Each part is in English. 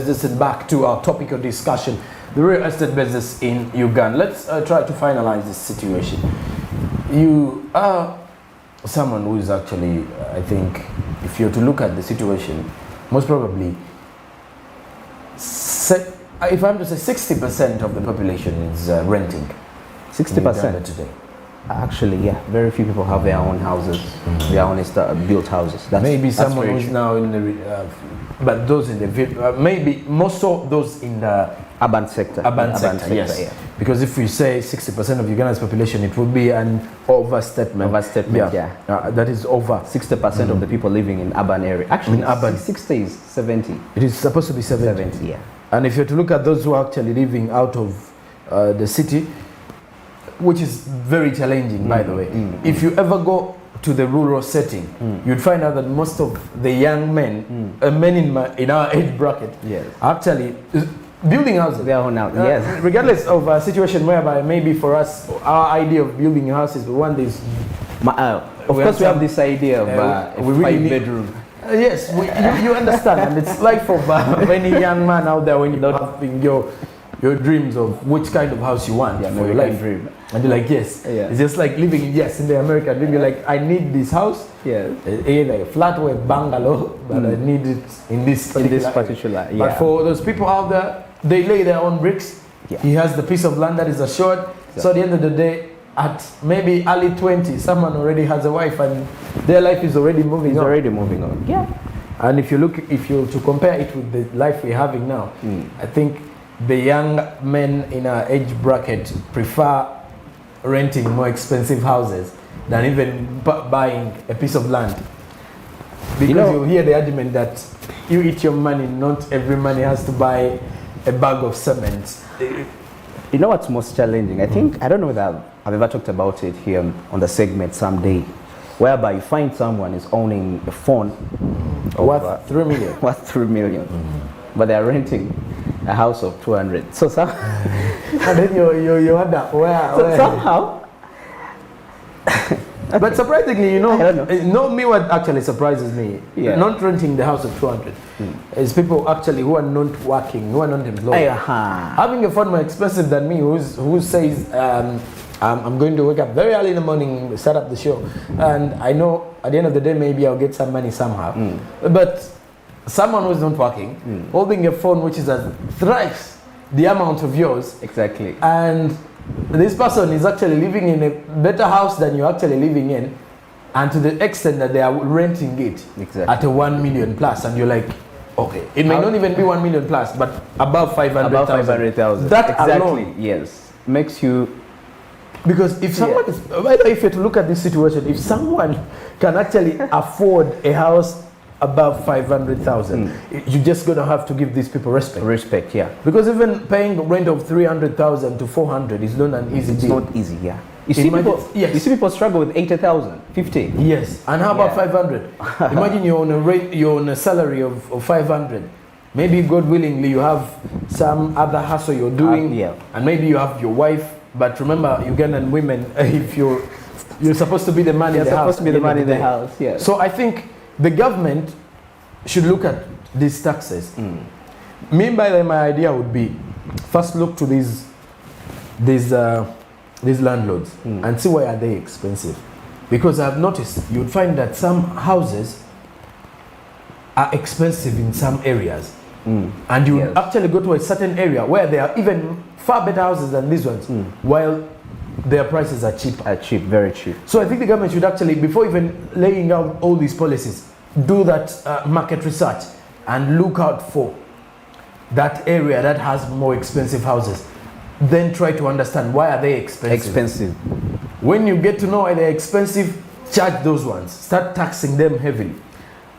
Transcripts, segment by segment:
Listen back to our topical discussion, the real estate business in Uganda. Let's try to finalize this situation. You are someone who is actually, I think, if you're to look at the situation, most probably, if I'm to say 60% of the population is renting. 60% today. Actually, yeah, very few people have their own houses, their own built houses. Maybe someone who's now in the, but those in the, maybe most of those in the urban sector. Urban sector, yes. Yeah. Because if we say 60% of Uganda's population, it would be an overstatement. Yeah. That is over 60% of the people living in urban area. Actually, in urban. 60 is 70. It is supposed to be 70. 70, yeah. And if you're to look at those who are actually living out of the city, which is very challenging, by the way. If you ever go to the rural setting, you'd find out that most of the young men, men in our age bracket, yes, actually building houses. Their own house, yes. Regardless of a situation whereby maybe for us, our idea of building houses, we want this. Of course, we have this idea of a five-bedroom. Yes, you understand, and it's like for many young man out there when you're having your dreams of which kind of house you want for your life dream, and you're like, yes, it's just like living in the American dream. You're like, I need this house, either a flat or a bungalow, but I need it in this particular. Yeah. But for those people out there, they lay their own bricks. Yeah. He has the piece of land that is assured. Yeah. So at the end of the day, at maybe early 20s, someone already has a wife and their life is already moving on. Yeah. And if you to compare it with the life we're having now, I think the young men in our age bracket prefer renting more expensive houses than even buying a piece of land. Because you'll hear the argument that you eat your money, not every money has to buy a bag of cement. You know what's most challenging? I think, I don't know whether I've ever talked about it here on the segment someday, whereby you find someone is owning a phone worth 3 million. Worth 3 million. But they're renting a house of 200. So and then you wonder where somehow. But surprisingly, me what actually surprises me, not renting the house of 200, is people actually who are not working, who are not employed. Having a phone more expensive than me, who says, I'm going to wake up very early in the morning, set up the show, and I know at the end of the day maybe I'll get some money somehow. But someone who's not working, holding a phone which is thrice the amount of yours. Exactly. And this person is actually living in a better house than you're actually living in, and to the extent that they are renting it at a 1 million plus, and you're like, okay, it may not even be 1 million plus, but above 500,000. Above 500,000. That alone, yes, makes you. Because if someone is, if you to look at this situation, if someone can actually afford a house above 500,000, you're just gonna have to give these people respect. Respect, yeah. Because even paying rent of 300,000 to 400 is not an easy deal. It's not easy, yeah. You see people struggle with 80,000, 50. Yes, and how about 500? Imagine you're on a salary of 500. Maybe, God willingly, you have some other hustle you're doing, and maybe you have your wife. But remember, Ugandan women, if you're supposed to be the man in the house. You're supposed to be the man in the house, yeah. So I think the government should look at these taxes. Me, by the way, my idea would be first look to these landlords and see why are they expensive. Because I've noticed you'd find that some houses are expensive in some areas, and you actually go to a certain area where there are even far better houses than these ones, while their prices are cheap. Very cheap. So I think the government should actually, before even laying out all these policies, do that market research and look out for that area that has more expensive houses. Then try to understand why are they expensive. When you get to know why they're expensive, charge those ones. Start taxing them heavily.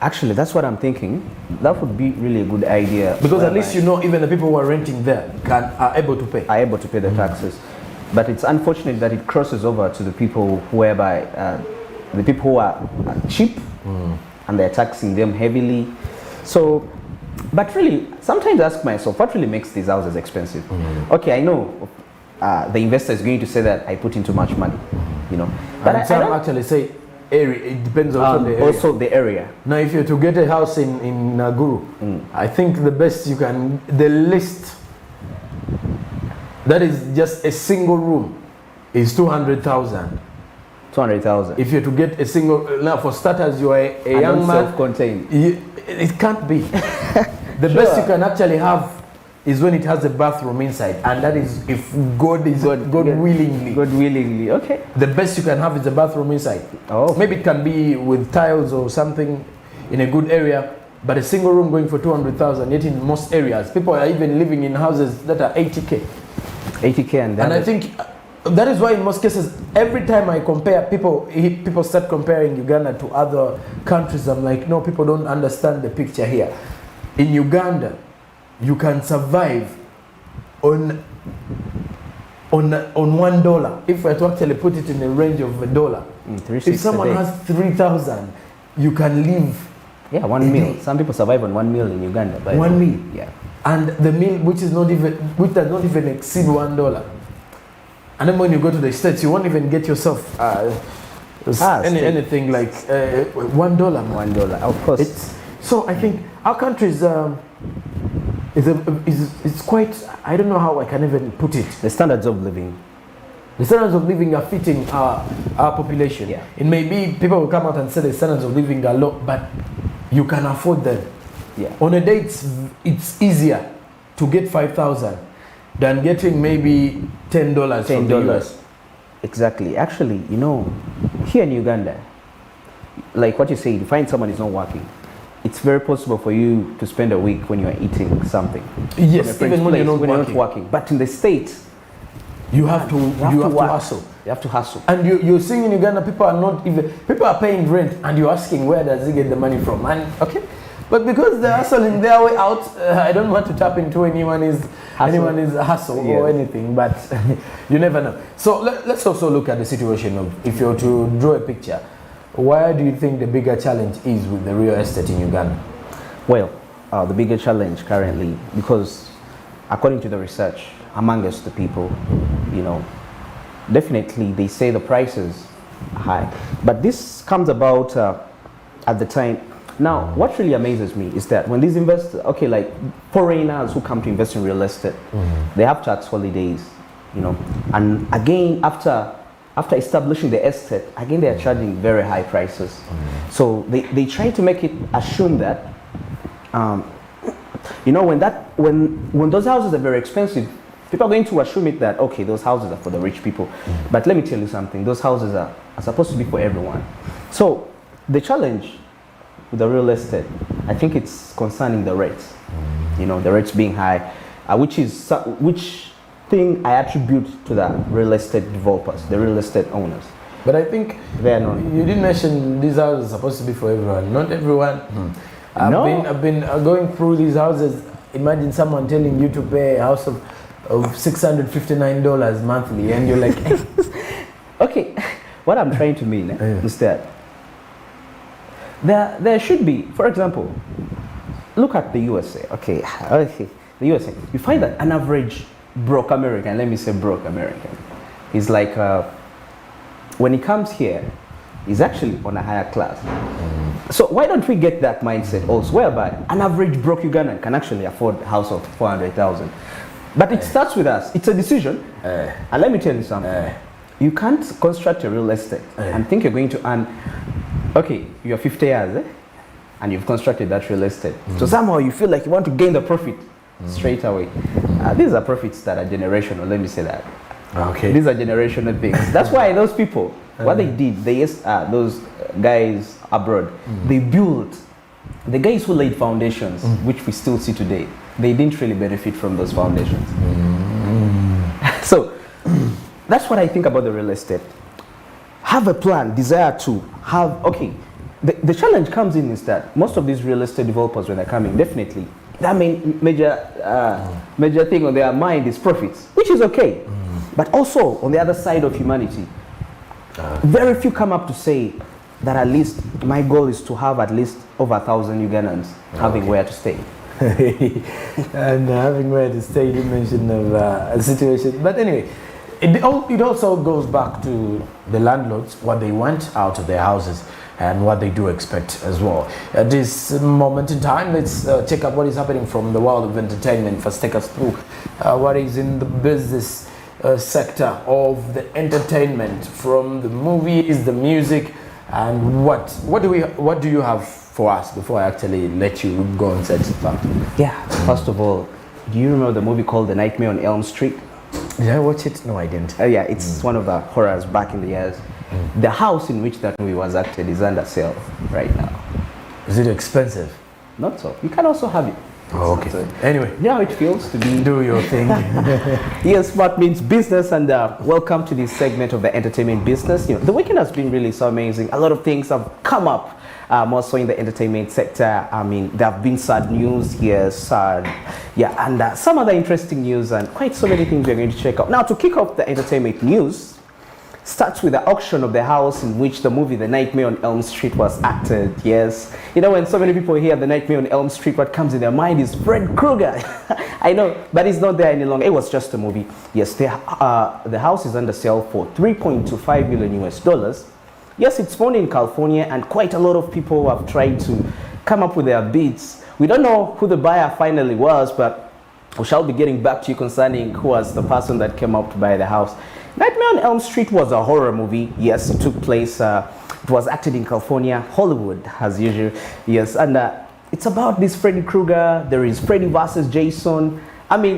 Actually, that's what I'm thinking. That would be really a good idea. Because at least even the people who are renting there are able to pay. Are able to pay the taxes. But it's unfortunate that it crosses over to the people whereby the people who are cheap and they're taxing them heavily. So, but really, sometimes I ask myself, what really makes these houses expensive? Okay, I know the investor is going to say that I put in too much money, But some actually say area. It depends also on the area. Also the area. Now, if you're to get a house in Naguru, I think the best you can, the list that is just a single room is 200,000. 200,000. If you're to get a single, now for starters, you are a young man. Self-contained. It can't be. The best you can actually have is when it has a bathroom inside, and that is if God willingly. God willingly, okay. The best you can have is a bathroom inside. Oh. Maybe it can be with tiles or something in a good area, but a single room going for 200,000. Yet in most areas, people are even living in houses that are 80k. 80k and I think that is why in most cases, every time I compare, people start comparing Uganda to other countries. I'm like, no, people don't understand the picture here. In Uganda, you can survive on $1. If we're to actually put it in the range of $1, if someone has 3,000, you can live. Yeah, 1 meal. Some people survive on 1 meal in Uganda. But 1 meal. Yeah. And the meal, which does not even exceed $1. And then when you go to the States, you won't even get yourself anything like $1. $1, of course. So I think our country is quite, I don't know how I can even put it. The standards of living. The standards of living are fitting our population. Yeah. It may be people will come out and say the standards of living are low, but you can afford them. Yeah. On a day, it's easier to get 5,000 than getting maybe $10 from the US. Exactly. Actually, you know, here in Uganda, like what you say, you find someone is not working. It's very possible for you to spend a week when you are eating something. Yes, even when you're not working. But in the States, you have to hustle. You have to hustle. And you're seeing in Uganda, people are paying rent, and you're asking where does he get the money from? And okay, but because they're hustling their way out, I don't want to tap into anyone's hustle or anything, but you never know. So let's also look at the situation of, if you're to draw a picture, where do you think the bigger challenge is with the real estate in Uganda? Well, the bigger challenge currently, because according to the research amongst the people, you know, definitely they say the prices are high. But this comes about at the time. Now, what really amazes me is that when these investors, okay, like foreigners who come to invest in real estate, they have tax holidays, you know, and again, after establishing the estate, again, they are charging very high prices. So they try to make it assume that, you know, when those houses are very expensive, people are going to assume it that, okay, those houses are for the rich people. But let me tell you something, those houses are supposed to be for everyone. So the challenge with the real estate, I think it's concerning the rates. You know, the rates being high, which thing I attribute to the real estate developers, the real estate owners. But I think they are not. You didn't mention these houses are supposed to be for everyone. Not everyone. I've been going through these houses. Imagine someone telling you to pay a house of $659 monthly, and you're like, okay. What I'm trying to mean is that there should be, for example, look at the USA. Okay, the USA. You find that an average broke American, let me say broke American, is like, when he comes here, he's actually on a higher class. So why don't we get that mindset also, whereby an average broke Ugandan can actually afford a house of 400,000. But it starts with us. It's a decision. And let me tell you something. You can't construct a real estate and think you're going to earn, okay, you're 50 years, and you've constructed that real estate. So somehow you feel like you want to gain the profit straight away. These are profits that are generational, let me say that. Okay. These are generational things. That's why those people, what they did, those guys abroad, they built, the guys who laid foundations, which we still see today, they didn't really benefit from those foundations. So that's what I think about the real estate. Have a plan, desire to have, okay, the challenge comes in is that most of these real estate developers, when they're coming, definitely, that major thing on their mind is profits, which is okay. But also, on the other side of humanity, very few come up to say that at least my goal is to have at least over 1,000 Ugandans having where to stay. And having where to stay, you mentioned of a situation. But anyway, it also goes back to the landlords, what they want out of their houses and what they do expect as well. At this moment in time, let's check out what is happening from the world of entertainment. First, take us through what is in the business sector of the entertainment, from the movies, the music, and what do you have for us before I actually let you go and set it back? Yeah, first of all, do you remember the movie called The Nightmare on Elm Street? Did I watch it? No, I didn't. Yeah, it's one of the horrors back in the years. The house in which that movie was acted is under sale right now. Is it expensive? Not so. You can also have it. Oh, okay. Anyway, you know how it feels to be... Do your thing. Yes, smart means business, and welcome to this segment of the entertainment business. You know, the weekend has been really so amazing. A lot of things have come up, more so in the entertainment sector. I mean, there have been sad news, yes, and some other interesting news, and quite so many things we're going to check out. Now, to kick off the entertainment news, starts with the auction of the house in which the movie The Nightmare on Elm Street was acted. Yes, you know, when so many people hear The Nightmare on Elm Street, what comes in their mind is Fred Krueger. I know, but it's not there any longer. It was just a movie. Yes, the house is under sale for $3.25 million US. Yes, it's found in California, and quite a lot of people have tried to come up with their bids. We don't know who the buyer finally was, but we shall be getting back to you concerning who was the person that came up to buy the house. Nightmare on Elm Street was a horror movie. Yes, it took place, it was acted in California, Hollywood, as usual. Yes, and it's about this Freddy Krueger. There is Freddy versus Jason. I mean,